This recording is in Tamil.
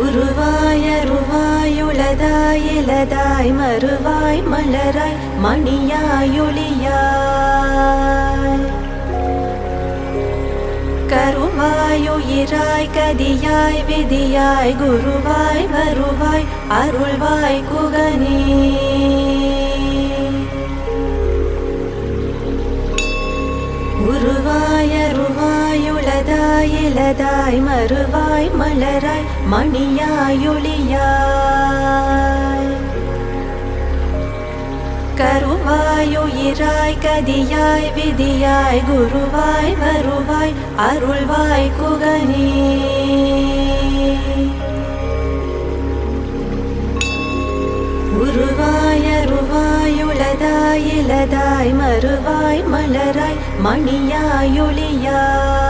உருவாய் அருவாய் உளதாய் இலதாய் மறுவாய் மலராய் மணியாய் ஒளியாய் கருவாய் உயிராய் கதியாய் விதியாய் குருவாய் வருவாய் அருள்வாய் குகனே. உருவாய் அருவாய் உளதாய் இலதாய் மறுவாய் மலராய் மணியாய் ஒளியாய் கருவாய் உயிராய் கதியாய் விதியாய் குருவாய் வருவாய் அருள்வாய் குகனே. உருவாய் அருவாய் உளதாய் இலதாய் மறுவாய் மலராய் மணியாய் ஒளியாய்